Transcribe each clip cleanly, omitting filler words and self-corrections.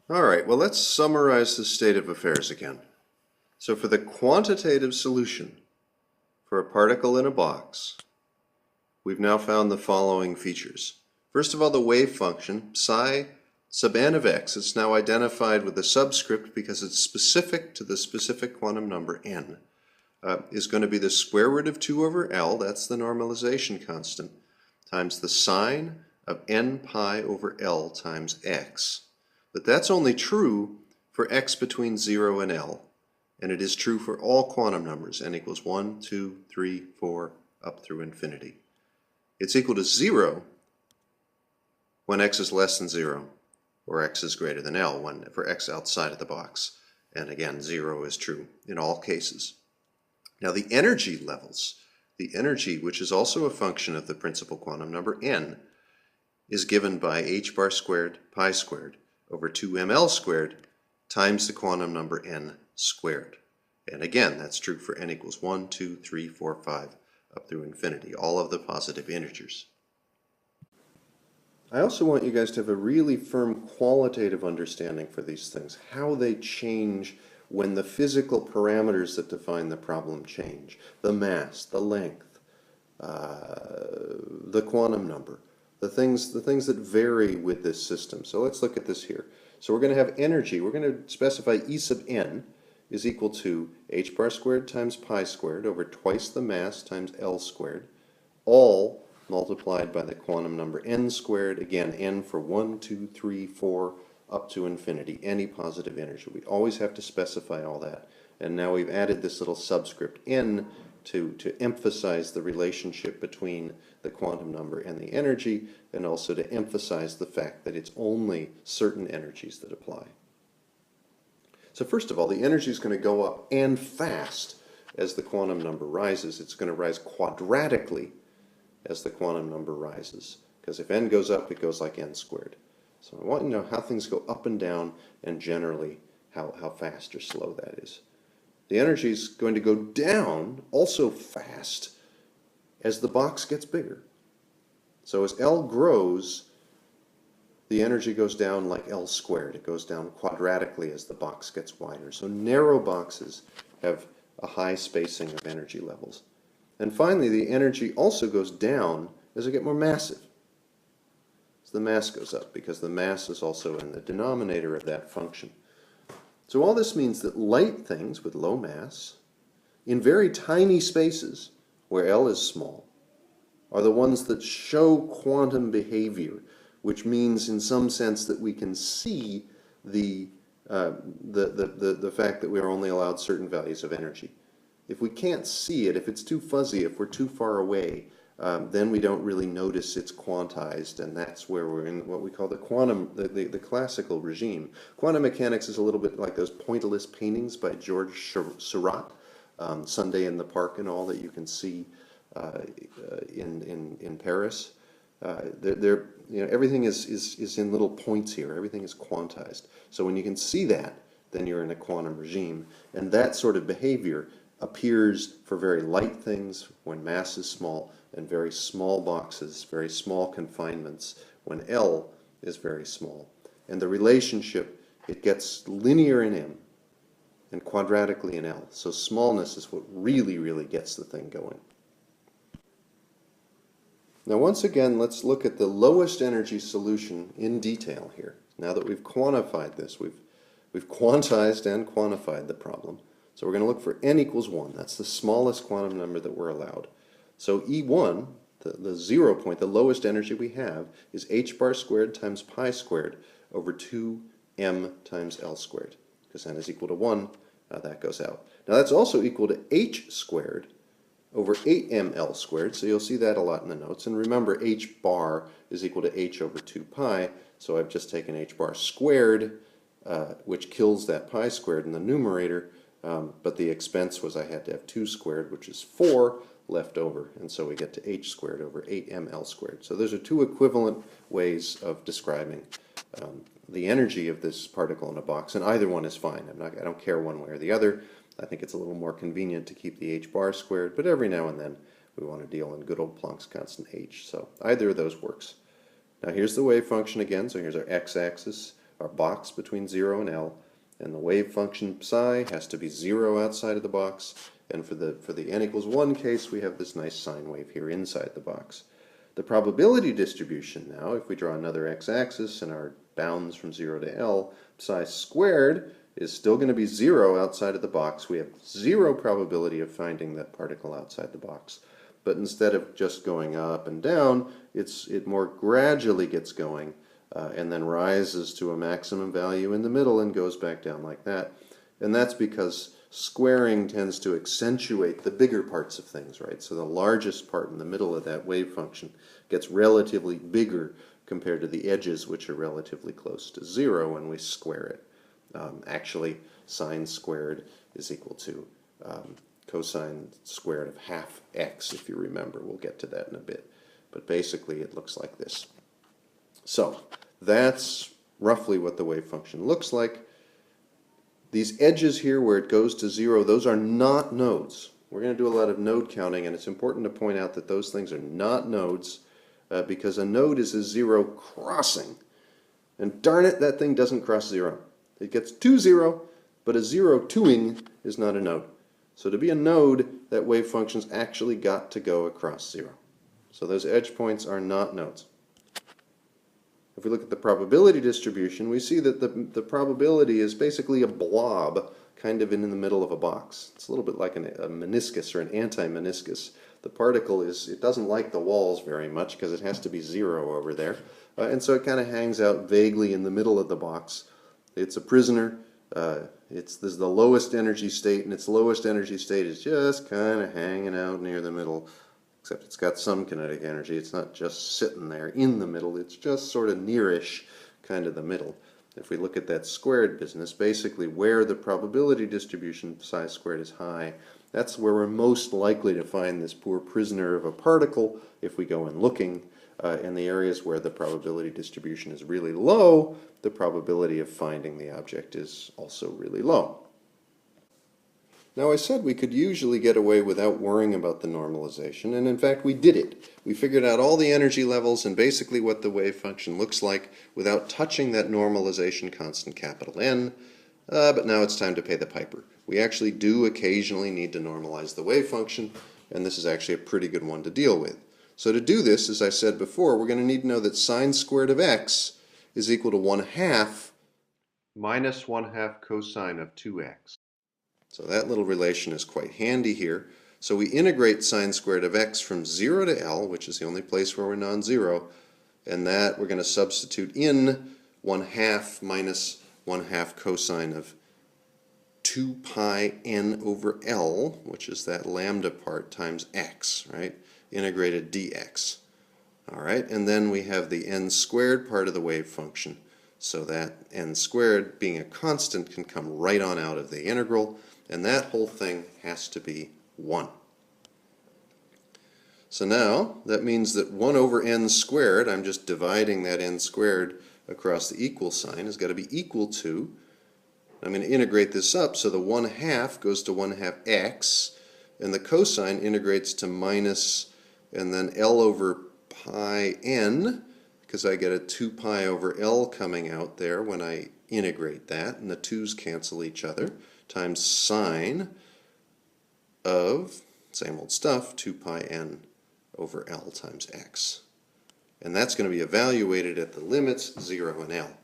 All right, well, let's summarize the state of affairs again. So for the quantitative solution for a particle in a box, we've now found the following features. First of all, the wave function, psi sub n of x, is now identified with a subscript because it's specific to the specific quantum number n, is going to be the square root of 2 over L, that's the normalization constant, times the sine of n pi over L times x. But that's only true for x between 0 and L, and it is true for all quantum numbers, n equals 1, 2, 3, 4, up through infinity. It's equal to 0 when x is less than 0, or x is greater than L for x outside of the box. And again, 0 is true in all cases. Now the energy levels, the energy, which is also a function of the principal quantum number n, is given by h bar squared pi squared over 2ml squared times the quantum number n squared. And again, that's true for n equals 1, 2, 3, 4, 5, up through infinity, all of the positive integers. I also want you guys to have a really firm qualitative understanding for these things, how they change when the physical parameters that define the problem change. The mass, the length, the quantum number, the things that vary with this system. So let's look at this here. So we're going to have energy. We're going to specify E sub n is equal to h bar squared times pi squared over twice the mass times L squared, all multiplied by the quantum number n squared, again, n for 1, 2, 3, 4, up to infinity, any positive integer. We always have to specify all that. And now we've added this little subscript n to emphasize the relationship between the quantum number and the energy, and also to emphasize the fact that it's only certain energies that apply. So first of all, the energy is going to go up and fast as the quantum number rises. It's going to rise quadratically as the quantum number rises, because if n goes up, it goes like n squared. So I want you to know how things go up and down, and generally how fast or slow that is. The energy is going to go down also fast as the box gets bigger. So as L grows, the energy goes down like L squared. It goes down quadratically as the box gets wider. So narrow boxes have a high spacing of energy levels. And finally, the energy also goes down as they get more massive. So the mass goes up because the mass is also in the denominator of that function. So all this means that light things with low mass, in very tiny spaces where L is small, are the ones that show quantum behavior, which means in some sense that we can see the fact that we are only allowed certain values of energy. If we can't see it, if it's too fuzzy, if we're too far away, then we don't really notice it's quantized, and that's where we're in what we call the quantum, the classical regime. Quantum mechanics is a little bit like those pointillist paintings by Georges Seurat, Sunday in the Park and all, that you can see in Paris. Everything is in little points here. Everything is quantized. So when you can see that, then you're in a quantum regime, and that sort of behavior appears for very light things when mass is small, and very small boxes, very small confinements when L is very small. And the relationship, it gets linear in M and quadratically in L. So smallness is what really, really gets the thing going. Now once again, let's look at the lowest energy solution in detail here. Now that we've quantified this, we've quantized and quantified the problem. So we're going to look for n equals 1. That's the smallest quantum number that we're allowed. So E1, the 0 point, the lowest energy we have, is h bar squared times pi squared over 2m times L squared. Because n is equal to 1, that goes out. Now that's also equal to h squared over 8mL squared, so you'll see that a lot in the notes. And remember, h bar is equal to h over 2 pi, so I've just taken h bar squared, which kills that pi squared in the numerator, but the expense was I had to have 2 squared, which is 4, left over, and so we get to h squared over 8mL squared. So those are two equivalent ways of describing the energy of this particle in a box, and either one is fine. I don't care one way or the other. I think it's a little more convenient to keep the h bar squared, but every now and then we want to deal in good old Planck's constant h, so either of those works. Now here's the wave function again, so here's our x-axis, our box between 0 and L, and the wave function psi has to be 0 outside of the box, and for the n equals 1 case, we have this nice sine wave here inside the box. The probability distribution now, if we draw another x-axis and our bounds from 0 to L, psi squared is still going to be 0 outside of the box. We have 0 probability of finding that particle outside the box. But instead of just going up and down, it more gradually gets going and then rises to a maximum value in the middle and goes back down like that. And that's because squaring tends to accentuate the bigger parts of things, right? So the largest part in the middle of that wave function gets relatively bigger compared to the edges, which are relatively close to 0 when we square it. Actually, sine squared is equal to cosine squared of half x, if you remember. We'll get to that in a bit. But basically, it looks like this. So that's roughly what the wave function looks like. These edges here where it goes to 0, those are not nodes. We're going to do a lot of node counting, and it's important to point out that those things are not nodes because a node is a 0 crossing. And darn it, that thing doesn't cross 0. It gets to 0, but a 0 2ing is not a node. So to be a node, that wave function's actually got to go across 0. So those edge points are not nodes. If we look at the probability distribution, we see that the probability is basically a blob kind of in the middle of a box. It's a little bit like a meniscus or an anti-meniscus. The particle it doesn't like the walls very much because it has to be 0 over there. And so it kind of hangs out vaguely in the middle of the box. It's a prisoner. This is the lowest energy state, and its lowest energy state is just kind of hanging out near the middle. Except it's got some kinetic energy. It's not just sitting there in the middle. It's just sort of nearish, kind of the middle. If we look at that squared business, basically where the probability distribution psi squared is high, that's where we're most likely to find this poor prisoner of a particle if we go in looking. In the areas where the probability distribution is really low, the probability of finding the object is also really low. Now I said we could usually get away without worrying about the normalization, and in fact we did it. We figured out all the energy levels and basically what the wave function looks like without touching that normalization constant capital N, but now it's time to pay the piper. We actually do occasionally need to normalize the wave function, and this is actually a pretty good one to deal with. So to do this, as I said before, we're going to need to know that sine squared of x is equal to 1/2 minus 1/2 cosine of 2x. So that little relation is quite handy here. So we integrate sine squared of x from 0 to L, which is the only place where we're non-zero, and that we're going to substitute in 1/2 minus 1/2 cosine of 2 pi n over L, which is that lambda part, times x, right? Integrated dx. All right, and then we have the n squared part of the wave function. So that n squared, being a constant, can come right on out of the integral, and that whole thing has to be 1. So now, that means that 1 over n squared, I'm just dividing that n squared across the equal sign, has got to be equal to, I'm going to integrate this up, so the 1/2 goes to 1/2 x, and the cosine integrates to minus, and then L over pi n, because I get a 2 pi over L coming out there when I integrate that, and the 2's cancel each other, times sine of, same old stuff, 2 pi n over L times x. And that's going to be evaluated at the limits 0 and L.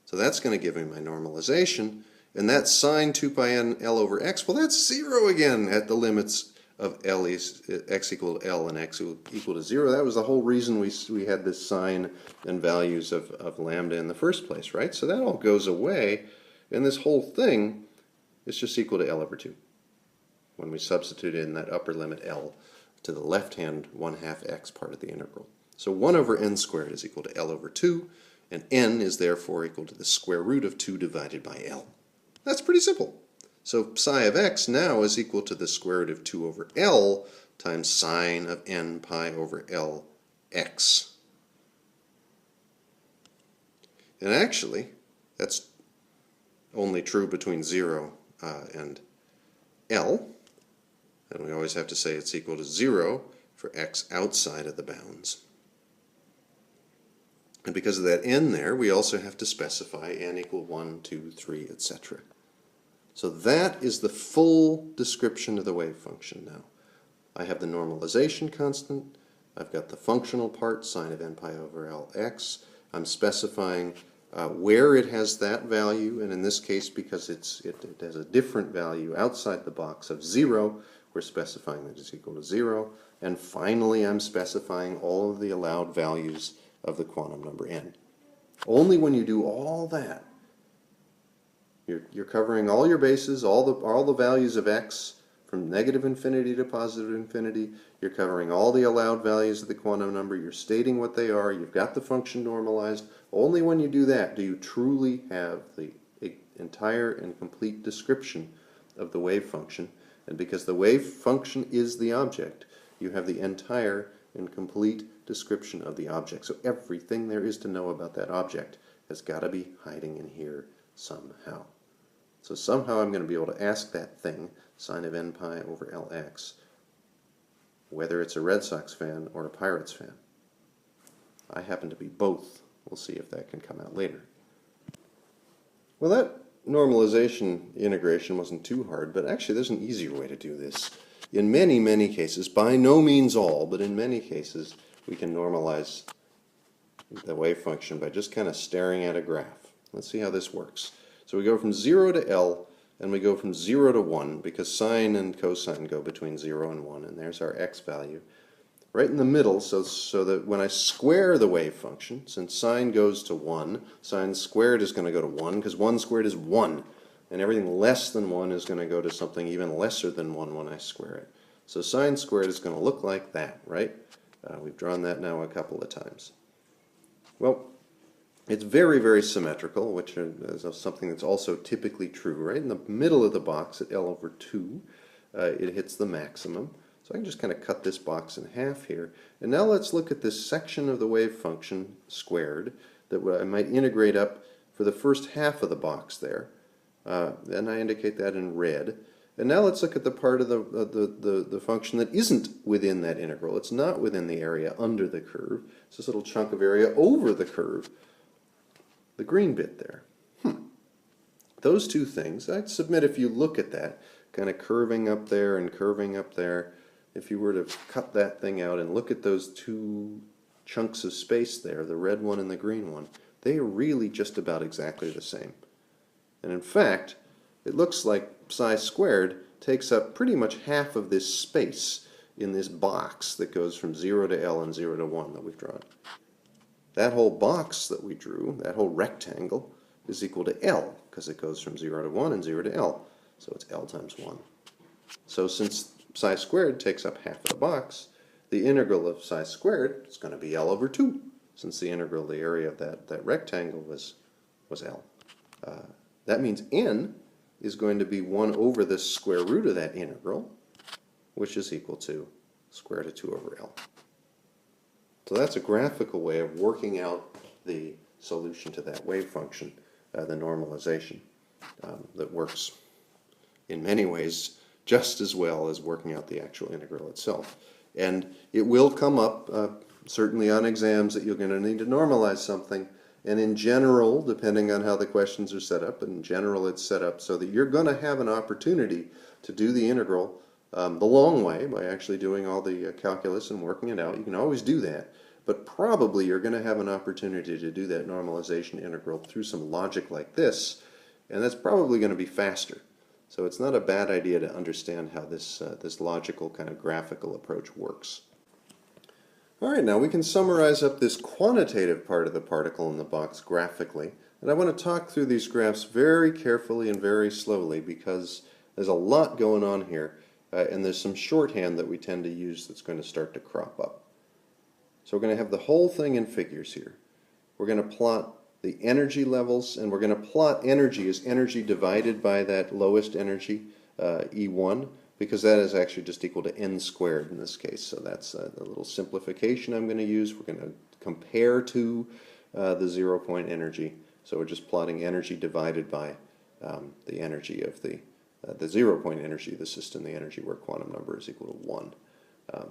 So that's going to give me my normalization, and that sine 2 pi n L over x, well that's 0 again at the limits of L is x equal to L and x equal to 0. That was the whole reason we had this sign and values of lambda in the first place, right? So that all goes away, and this whole thing is just equal to L over 2 when we substitute in that upper limit L to the left-hand 1/2 x part of the integral. So 1 over n squared is equal to L over 2, and n is therefore equal to the square root of 2 divided by L. That's pretty simple. So psi of x now is equal to the square root of 2 over L times sine of n pi over L x. And actually, that's only true between 0 and L. And we always have to say it's equal to 0 for x outside of the bounds. And because of that n there, we also have to specify n equal 1, 2, 3, etc. So that is the full description of the wave function now. I have the normalization constant, I've got the functional part, sine of n pi over Lx. I'm specifying where it has that value, and in this case, because it has a different value outside the box of 0, we're specifying that it's equal to 0. And finally, I'm specifying all of the allowed values of the quantum number n. Only when you do all that, you're covering all your bases, all the values of x, from negative infinity to positive infinity. You're covering all the allowed values of the quantum number. You're stating what they are. You've got the function normalized. Only when you do that do you truly have the entire and complete description of the wave function. And because the wave function is the object, you have the entire and complete description of the object. So everything there is to know about that object has got to be hiding in here somehow. So somehow I'm going to be able to ask that thing, sine of n pi over Lx, whether it's a Red Sox fan or a Pirates fan. I happen to be both. We'll see if that can come out later. Well, that normalization integration wasn't too hard, but actually there's an easier way to do this. In many, many cases, by no means all, but in many cases, we can normalize the wave function by just kind of staring at a graph. Let's see how this works. So we go from 0 to L, and we go from 0 to 1, because sine and cosine go between 0 and 1, and there's our x value. Right in the middle, so that when I square the wave function, since sine goes to 1, sine squared is going to go to 1, because 1 squared is 1, and everything less than 1 is going to go to something even lesser than 1 when I square it. So sine squared is going to look like that, right? We've drawn that now a couple of times. Well, it's very, very symmetrical, which is something that's also typically true. Right in the middle of the box at L over 2, it hits the maximum. So I can just kind of cut this box in half here. And now let's look at this section of the wave function squared that I might integrate up for the first half of the box there. And I indicate that in red. And now let's look at the part of the function that isn't within that integral. It's not within the area under the curve. It's this little chunk of area over the curve. The green bit there. Those two things, I'd submit if you look at that, kind of curving up there and curving up there, if you were to cut that thing out and look at those two chunks of space there, the red one and the green one, they are really just about exactly the same. And in fact, it looks like psi squared takes up pretty much half of this space in this box that goes from 0 to L and 0 to 1 that we've drawn. That whole box that we drew, that whole rectangle, is equal to L, because it goes from 0 to 1 and 0 to L. So it's L times 1. So since psi squared takes up half of the box, the integral of psi squared is going to be L over 2, since the integral of the area of that rectangle was L. That means n is going to be 1 over the square root of that integral, which is equal to square root of 2 over L. So that's a graphical way of working out the solution to that wave function, the normalization, that works in many ways just as well as working out the actual integral itself. And it will come up, certainly on exams, that you're going to need to normalize something. And in general, depending on how the questions are set up, in general it's set up so that you're going to have an opportunity to do the integral the long way by actually doing all the calculus and working it out. You can always do that. But probably you're going to have an opportunity to do that normalization integral through some logic like this, and that's probably going to be faster. So it's not a bad idea to understand how this logical kind of graphical approach works. All right, now we can summarize up this quantitative part of the particle in the box graphically. And I want to talk through these graphs very carefully and very slowly because there's a lot going on here, and there's some shorthand that we tend to use that's going to start to crop up. So we're going to have the whole thing in figures here. We're going to plot the energy levels, and we're going to plot energy as energy divided by that lowest energy, E1, because that is actually just equal to n squared in this case. So that's a little simplification I'm going to use. We're going to compare to the 0 point energy. So we're just plotting energy divided by the energy of the 0 point energy of the system, the energy where quantum number is equal to 1.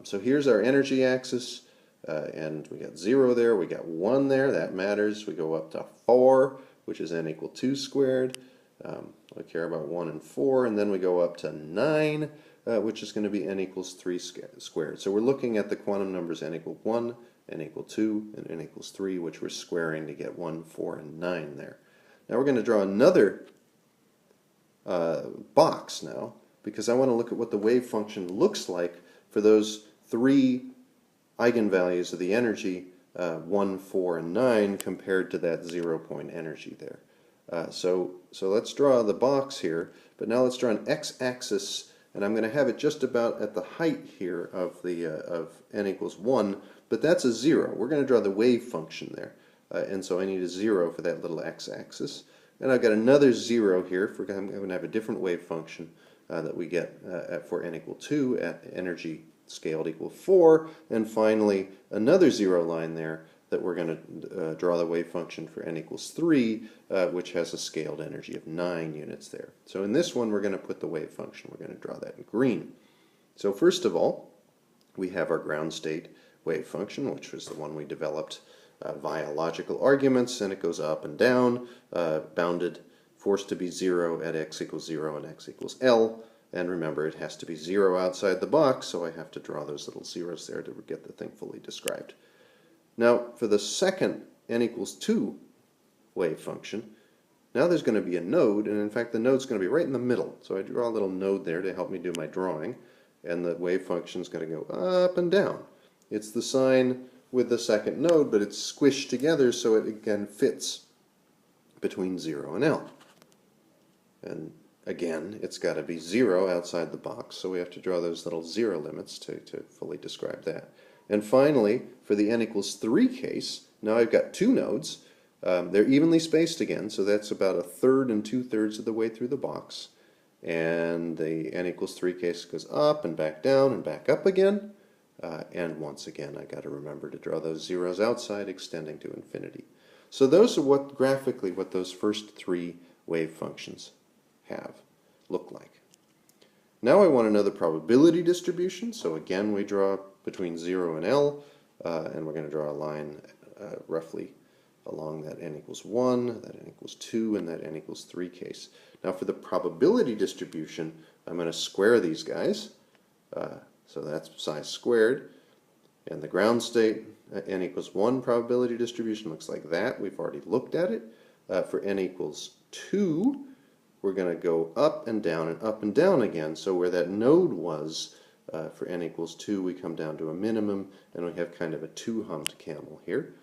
So here's our energy axis. and we got 0 there, we got 1 there, that matters. We go up to 4, which is n equal 2 squared. I care about 1 and 4, and then we go up to 9, which is going to be n equals 3 squared. So we're looking at the quantum numbers n equal 1, n equal 2, and n equals 3, which we're squaring to get 1, 4, and 9 there. Now we're going to draw another box now, because I want to look at what the wave function looks like for those 3 eigenvalues of the energy, 1, 4, and 9, compared to that 0-point energy there. So let's draw the box here, but now let's draw an x-axis, and I'm going to have it just about at the height here of the of n equals 1, but that's a 0. We're going to draw the wave function there, and so I need a 0 for that little x-axis. And I've got another 0 here. I'm going to have a different wave function that we get for n equal 2 at energy scaled equal 4, and finally another 0 line there that we're going to draw the wave function for n equals 3, which has a scaled energy of 9 units there. So in this one we're going to put the wave function. We're going to draw that in green. So first of all, we have our ground state wave function, which was the one we developed via logical arguments, and it goes up and down, bounded, forced to be 0 at x equals 0 and x equals L. And remember, it has to be 0 outside the box, so I have to draw those little zeros there to get the thing fully described. Now, for the second n equals 2 wave function, now there's going to be a node, and in fact the node's going to be right in the middle. So I draw a little node there to help me do my drawing, and the wave function is going to go up and down. It's the sign with the second node, but it's squished together so it again fits between 0 and L. And again, it's got to be 0 outside the box, so we have to draw those little 0 limits to fully describe that. And finally, for the n equals 3 case, now I've got 2 nodes. They're evenly spaced again, so that's about 1/3 and 2/3 of the way through the box. And the n equals 3 case goes up and back down and back up again. And once again, I got to remember to draw those zeros outside, extending to infinity. So those are graphically what those first 3 wave functions look like. Now I want to know the probability distribution. So again, we draw between 0 and L, and we're going to draw a line roughly along that n equals 1, that n equals 2, and that n equals 3 case. Now for the probability distribution, I'm going to square these guys. So that's psi squared. And the ground state n equals 1 probability distribution looks like that. We've already looked at it. For n equals 2, we're going to go up and down again. So where that node was for n equals 2, we come down to a minimum, and we have kind of a 2-humped camel here.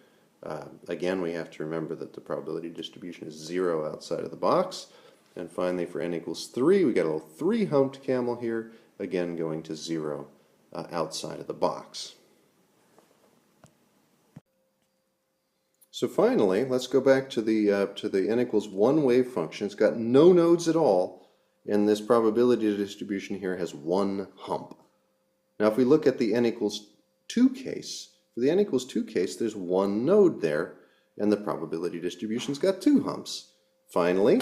Again, we have to remember that the probability distribution is 0 outside of the box. And finally, for n equals 3, we got a little 3-humped camel here, again going to 0 outside of the box. So finally, let's go back to the n equals 1 wave function. It's got no nodes at all, and this probability distribution here has 1 hump. Now if we look at the n equals 2 case, for the n equals 2 case, there's 1 node there, and the probability distribution's got 2 humps. Finally,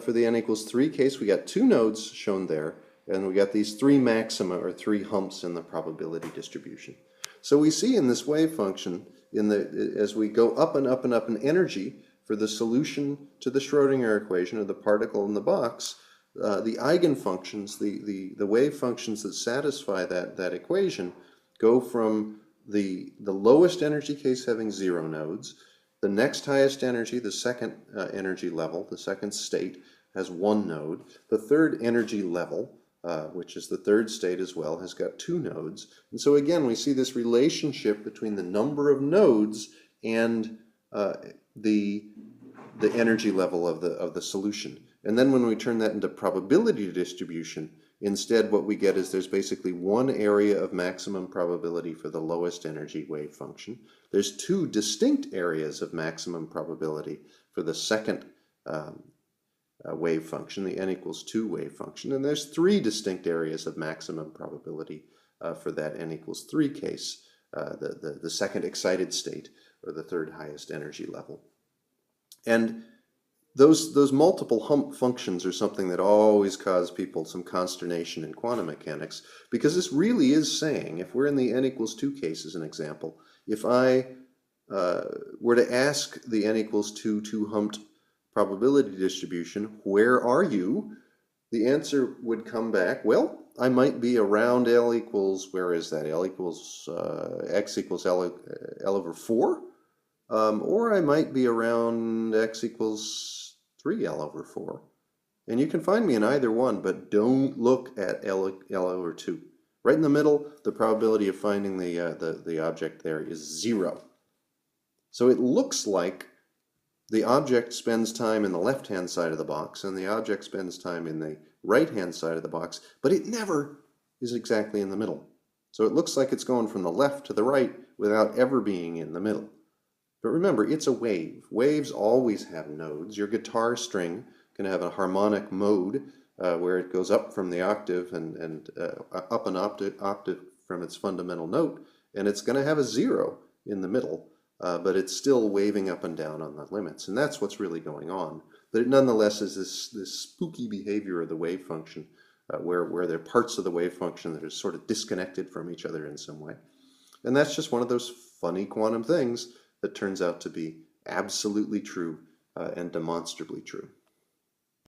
for the n equals 3 case, we got 2 nodes shown there, and we got these 3 maxima, or 3 humps, in the probability distribution. So we see in this wave function, as we go up and up and up in energy for the solution to the Schrodinger equation of the particle in the box, the eigenfunctions, the wave functions that satisfy that equation, go from the lowest energy case having 0 nodes, the next highest energy, the second energy level, the second state, has 1 node, the third energy level, which is the third state as well, has got 2 nodes. And so again, we see this relationship between the number of nodes and the energy level of the solution. And then when we turn that into probability distribution, instead what we get is there's basically 1 area of maximum probability for the lowest energy wave function. There's 2 distinct areas of maximum probability for the second wave function, the n equals 2 wave function, and there's 3 distinct areas of maximum probability for that n equals 3 case, the second excited state, or the third highest energy level. And those multiple hump functions are something that always cause people some consternation in quantum mechanics, because this really is saying, if we're in the n equals 2 case as an example, if I were to ask the n equals 2 two-humped probability distribution, where are you? The answer would come back, well, I might be around L equals, where is that? L equals, X equals L over 4. Or I might be around X equals 3L over 4. And you can find me in either one, but don't look at L over 2. Right in the middle, the probability of finding the object there is 0. So it looks like the object spends time in the left-hand side of the box and the object spends time in the right-hand side of the box, but it never is exactly in the middle. So it looks like it's going from the left to the right without ever being in the middle. But remember, it's a wave. Waves always have nodes. Your guitar string can have a harmonic mode where it goes up from the octave and up an octave from its fundamental note, and it's going to have a 0 in the middle, but it's still waving up and down on the limits, and that's what's really going on. But it nonetheless is this spooky behavior of the wave function where there are parts of the wave function that are sort of disconnected from each other in some way. And that's just one of those funny quantum things that turns out to be absolutely true and demonstrably true.